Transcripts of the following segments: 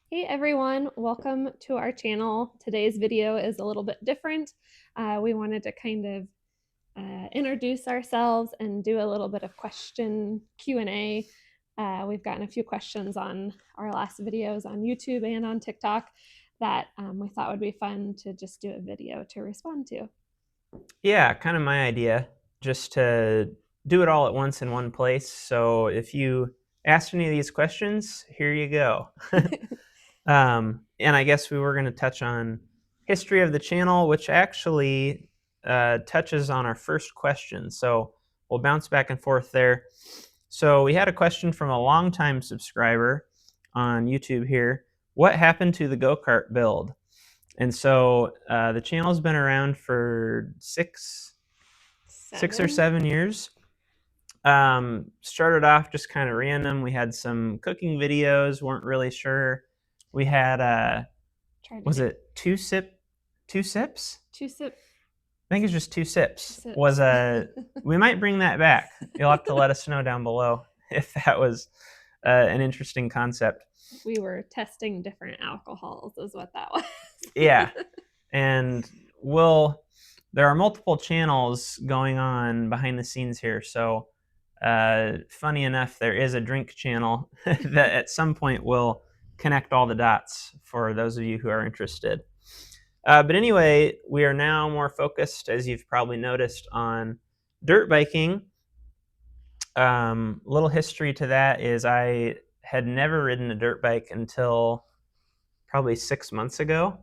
Hey everyone, welcome to our channel. Today's video is a little bit different. We wanted to kind of introduce ourselves and do a little bit of question Q&A. We've gotten a few questions on our last videos on YouTube and on TikTok that we thought would be fun to just do a video to respond to. Yeah, kind of my idea, just to do it all at once in one place. So if you asked any of these questions, here you go. And I guess we were going to touch on history of the channel, which actually touches on our first question. So we'll bounce back and forth there. So we had a question from a longtime subscriber on YouTube here. What happened to the go-kart build? And so the channel's been around for six or 7 years. Started off just kind of random. We had some cooking videos, weren't really sure. We had, was it two sips? Two sips. I think it's just two sips. Sips. Was we might bring that back. You'll have to let us know down below if that was an interesting concept. We were testing different alcohols is what that was. Yeah. And there are multiple channels going on behind the scenes here. So funny enough, there is a drink channel that at some point will connect all the dots for those of you who are interested. But anyway, we are now more focused, as you've probably noticed, on dirt biking. Little history to that is I had never ridden a dirt bike until probably 6 months ago,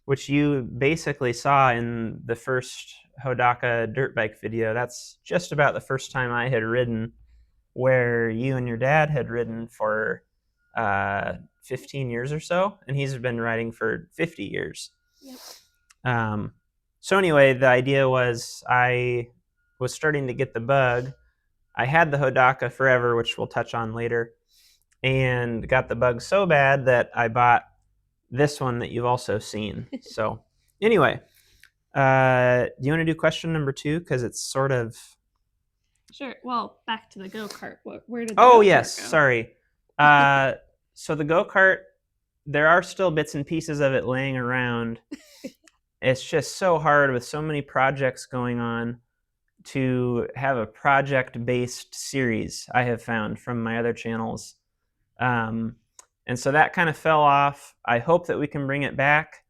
which you basically saw in the first Hodaka dirt bike video. That's just about the first time I had ridden, where you and your dad had ridden for 15 years or so, and he's been riding for 50 years. Yep. So anyway, the idea was I was starting to get the bug. I had the Hodaka forever, which we'll touch on later, and got the bug so bad that I bought this one that you've also seen. So anyway, do you want to do question number 2? Because it's sort of... Sure. Well, back to the go-kart. Where did the Oh, go-kart yes, go? sorry. So the go-kart, there are still bits and pieces of it laying around. It's just so hard with so many projects going on to have a project-based series, I have found from my other channels. And so that kind of fell off. I hope that we can bring it back,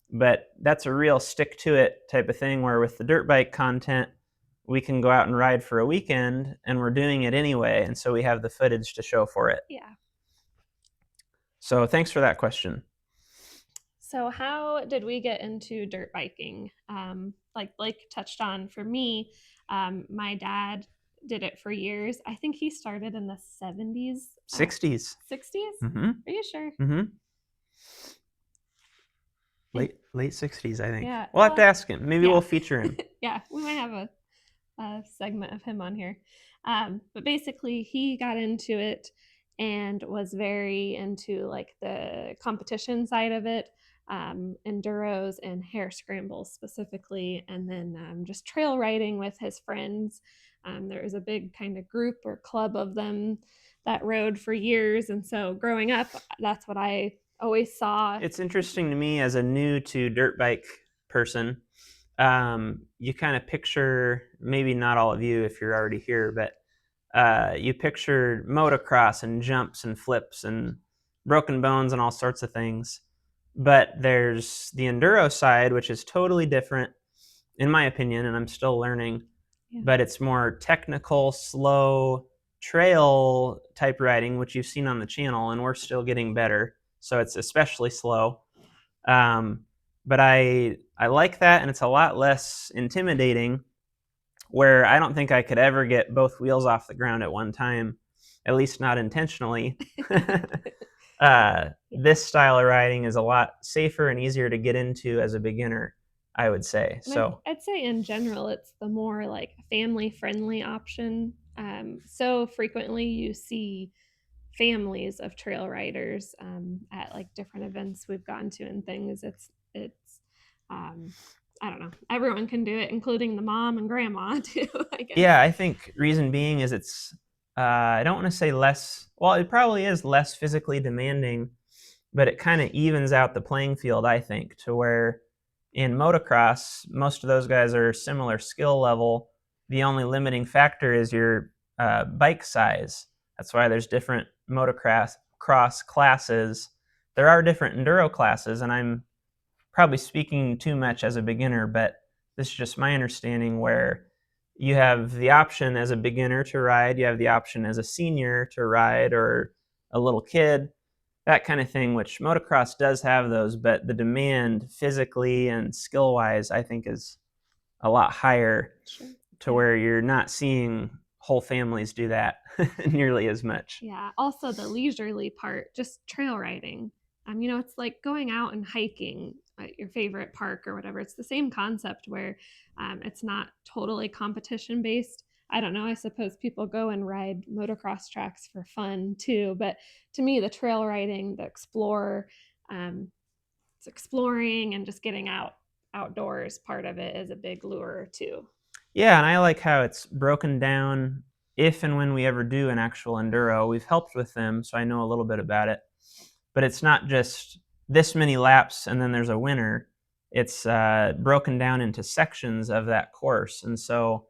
but that's a real stick to it type of thing, where with the dirt bike content, we can go out and ride for a weekend, and we're doing it anyway, and so we have the footage to show for it. Yeah. So thanks for that question. So how did we get into dirt biking? Like Blake touched on, for me, my dad did it for years. I think he started in the 70s. 60s. 60s? Mm-hmm. Are you sure? Mm-hmm. Late 60s, I think. Yeah. We'll have to ask him. Maybe yeah. we'll feature him. Yeah, we might have a segment of him on here. But basically, he got into it and was very into like the competition side of it, enduros and hare scrambles specifically, and then just trail riding with his friends. There was a big kind of group or club of them that rode for years, and so growing up, that's what I always saw. It's interesting to me as a new to dirt bike person. You kind of picture, maybe not all of you if you're already here, but you picture motocross and jumps and flips and broken bones and all sorts of things. But there's the enduro side, which is totally different, in my opinion, and I'm still learning. Yeah. But it's more technical, slow, trail type riding, which you've seen on the channel, and we're still getting better. So it's especially slow. But I like that, and it's a lot less intimidating, where I don't think I could ever get both wheels off the ground at one time, at least not intentionally. This style of riding is a lot safer and easier to get into as a beginner, I would say. So I'd say in general, it's the more like family-friendly option. So frequently you see families of trail riders at like different events we've gone to and things. It's I don't know. Everyone can do it, including the mom and grandma too, I guess. Yeah, I think reason being is it's I don't want to say less. Well, it probably is less physically demanding, but it kind of evens out the playing field, I think, to where in motocross, most of those guys are similar skill level. The only limiting factor is your bike size. That's why there's different motocross cross classes. There are different enduro classes, and I'm probably speaking too much as a beginner, but this is just my understanding where you have the option as a beginner to ride, you have the option as a senior to ride, or a little kid, that kind of thing, which motocross does have those, but the demand physically and skill wise, I think, is a lot higher Sure. to Yeah. where you're not seeing whole families do that nearly as much. Yeah. Also, the leisurely part, just trail riding. It's like going out and hiking at your favorite park or whatever. It's the same concept where it's not totally competition based. I don't know. I suppose people go and ride motocross tracks for fun too. But to me, the trail riding, the um, it's exploring and just getting outdoors part of it is a big lure too. Yeah, and I like how it's broken down. If and when we ever do an actual enduro, we've helped with them, so I know a little bit about it. But it's not just this many laps and then there's a winner. It's broken down into sections of that course. And so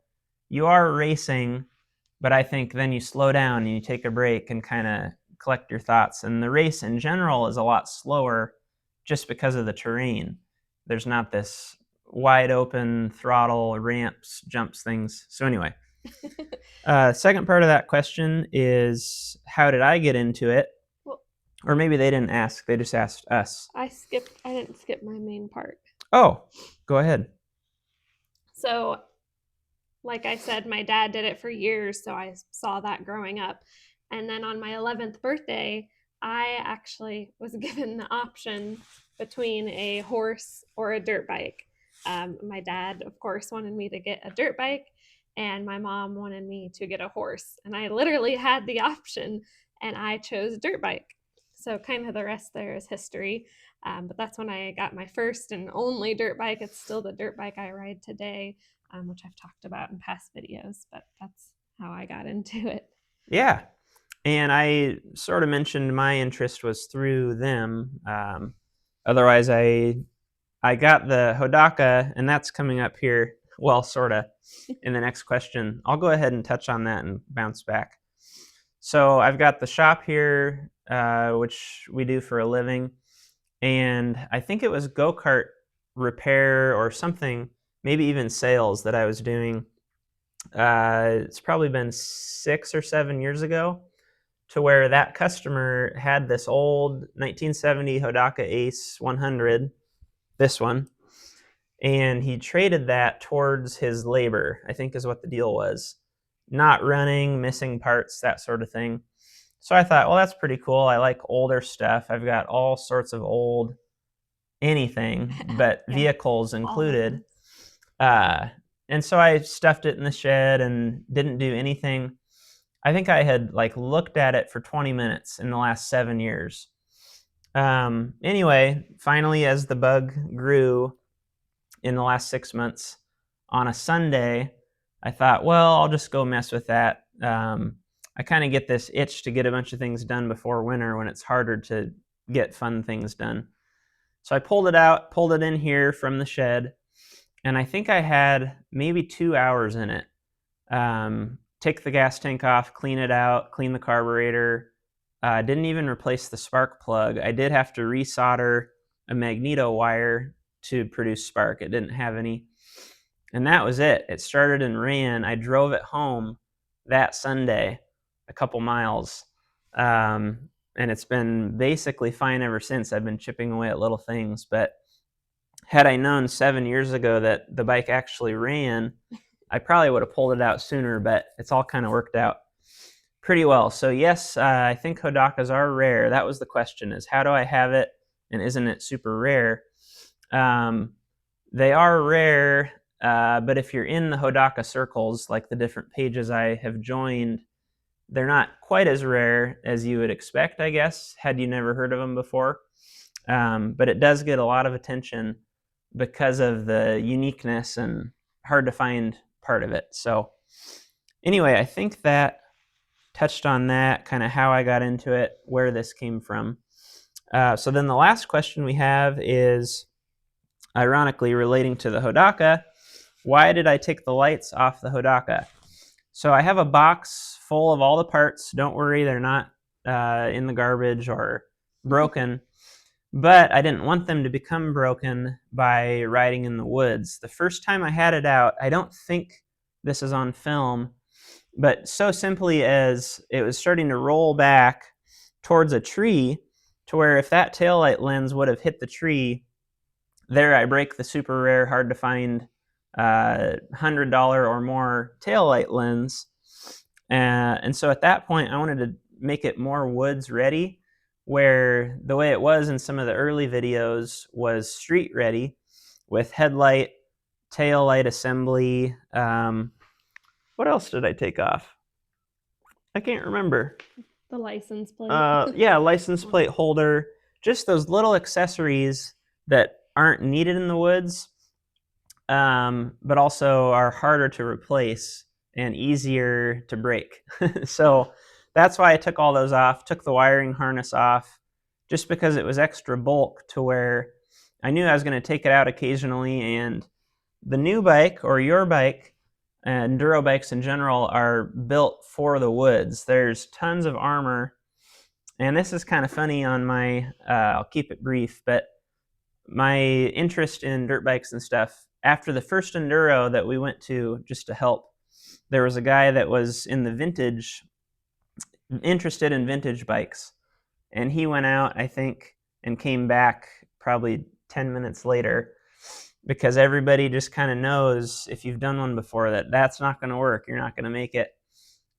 you are racing, but I think then you slow down and you take a break and kind of collect your thoughts. And the race in general is a lot slower just because of the terrain. There's not this wide open throttle, ramps, jumps, things. So, anyway, second part of that question is how did I get into it? Well, Or maybe they didn't ask, they just asked us. I didn't skip my main part. Oh, go ahead. So, like I said, my dad did it for years, so I saw that growing up. And then on my 11th birthday, I actually was given the option between a horse or a dirt bike. My dad, of course, wanted me to get a dirt bike, and my mom wanted me to get a horse. And I literally had the option, and I chose dirt bike. So, kind of the rest there is history. But that's when I got my first and only dirt bike. It's still the dirt bike I ride today, which I've talked about in past videos, but that's how I got into it. Yeah. And I sort of mentioned my interest was through them. Otherwise, I got the Hodaka, and that's coming up here. Well, sort of in the next question. I'll go ahead and touch on that and bounce back. So I've got the shop here, which we do for a living. And I think it was go-kart repair or something, maybe even sales that I was doing. It's probably been 6 or 7 years ago, to where that customer had this old 1970 Hodaka Ace 100, this one, and he traded that towards his labor, I think is what the deal was. Not running, missing parts, that sort of thing. So I thought, well, that's pretty cool. I like older stuff. I've got all sorts of old anything, but Yeah, vehicles all of included. them. Uh, and so I stuffed it in the shed and didn't do anything. I think I had like looked at it for 20 minutes in the last 7 years. Anyway, finally, as the bug grew in the last 6 months, on a Sunday, I thought, well, I'll just go mess with that. I kind of get this itch to get a bunch of things done before winter when it's harder to get fun things done. So I pulled it out, pulled it in here from the shed, and I think I had maybe 2 hours in it. Take the gas tank off, clean it out, clean the carburetor. Didn't even replace the spark plug. I did have to resolder a magneto wire to produce spark. It didn't have any. And that was it. It started and ran. I drove it home that Sunday, a couple miles. And it's been basically fine ever since. I've been chipping away at little things. But had I known 7 years ago that the bike actually ran, I probably would have pulled it out sooner, but it's all kind of worked out pretty well. So yes, I think Hodakas are rare. That was the question, is how do I have it, and isn't it super rare? They are rare, but if you're in the Hodaka circles, like the different pages I have joined, they're not quite as rare as you would expect, I guess, had you never heard of them before. But it does get a lot of attention because of the uniqueness and hard to find part of it. So anyway, I think that touched on that, kind of how I got into it, where this came from. So then the last question we have is, ironically relating to the Hodaka, why did I take the lights off the Hodaka? So I have a box full of all the parts. Don't worry, they're not in the garbage or broken. But I didn't want them to become broken by riding in the woods. The first time I had it out, I don't think this is on film, but so simply as it was starting to roll back towards a tree, to where if that taillight lens would have hit the tree, there I break the super rare, hard to find $100 or more taillight lens. And so at that point, I wanted to make it more woods ready, where the way it was in some of the early videos was street ready with headlight, tail light assembly. What else did I take off? I can't remember. The license plate. Yeah, license plate holder. Just those little accessories that aren't needed in the woods, but also are harder to replace and easier to break. So that's why I took all those off, took the wiring harness off, just because it was extra bulk to where I knew I was going to take it out occasionally. And the new bike, or your bike, and enduro bikes in general, are built for the woods. There's tons of armor. And this is kind of funny on my, I'll keep it brief, but my interest in dirt bikes and stuff, after the first enduro that we went to just to help, there was a guy that was in the interested in vintage bikes. And he went out, I think, and came back probably 10 minutes later, because everybody just kind of knows, if you've done one before, that that's not going to work. You're not going to make it.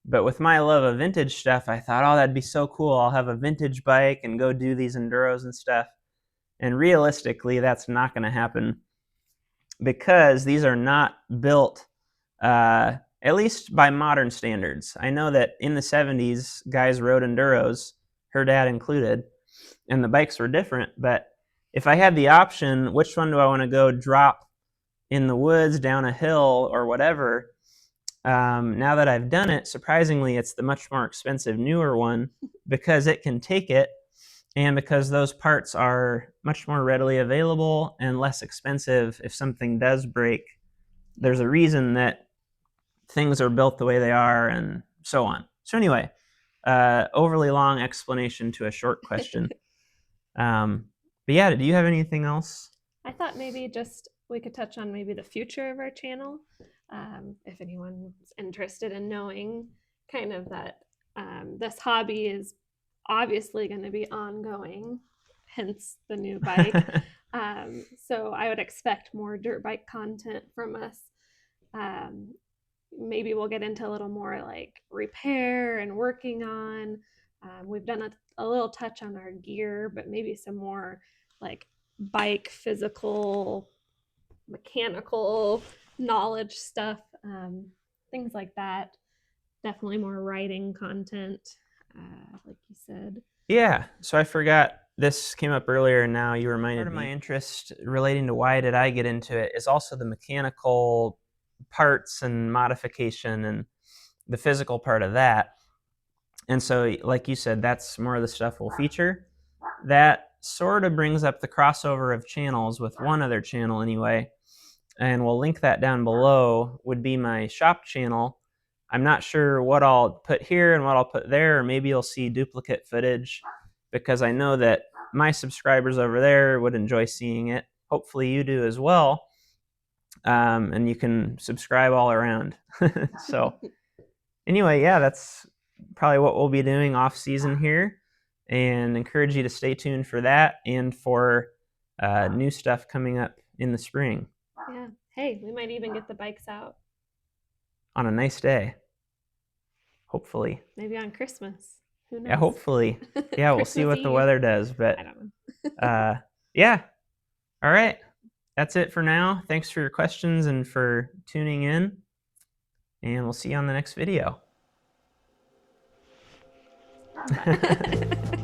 But with my love of vintage stuff, I thought, oh, that'd be so cool. I'll have a vintage bike and go do these enduros and stuff. And realistically, that's not going to happen, because these are not built, at least by modern standards. I know that in the 70s, guys rode enduros, her dad included, and the bikes were different. But if I had the option, which one do I want to go drop in the woods, down a hill, or whatever? Now that I've done it, surprisingly, it's the much more expensive, newer one, because it can take it, and because those parts are much more readily available and less expensive. If something does break, there's a reason that things are built the way they are, and so on. So anyway, overly long explanation to a short question. But yeah, do you have anything else? I thought maybe just we could touch on maybe the future of our channel. If anyone's interested in knowing kind of that this hobby is obviously going to be ongoing, hence the new bike. So I would expect more dirt bike content from us. Maybe we'll get into a little more like repair and working on. We've done a little touch on our gear, but maybe some more like bike physical, mechanical knowledge stuff, things like that. Definitely more writing content, like you said. Yeah, so I forgot, this came up earlier and now you reminded me. Part of my interest relating to why did I get into it is also the mechanical parts and modification and the physical part of that. And so, like you said, that's more of the stuff we'll feature. That sort of brings up the crossover of channels with one other channel anyway, and we'll link that down below, would be my shop channel. I'm not sure what I'll put here and what I'll put there, or maybe you'll see duplicate footage, because I know that my subscribers over there would enjoy seeing it. Hopefully you do as well. And you can subscribe all around. So anyway, yeah, that's probably what we'll be doing off season here, and encourage you to stay tuned for that and for new stuff coming up in the spring. Yeah. Hey, we might even get the bikes out on a nice day. Hopefully. Maybe on Christmas. Who knows? Yeah, hopefully. Yeah, we'll see what the weather does. But I don't know. yeah. All right. That's it for now. Thanks for your questions and for tuning in. And we'll see you on the next video. Bye.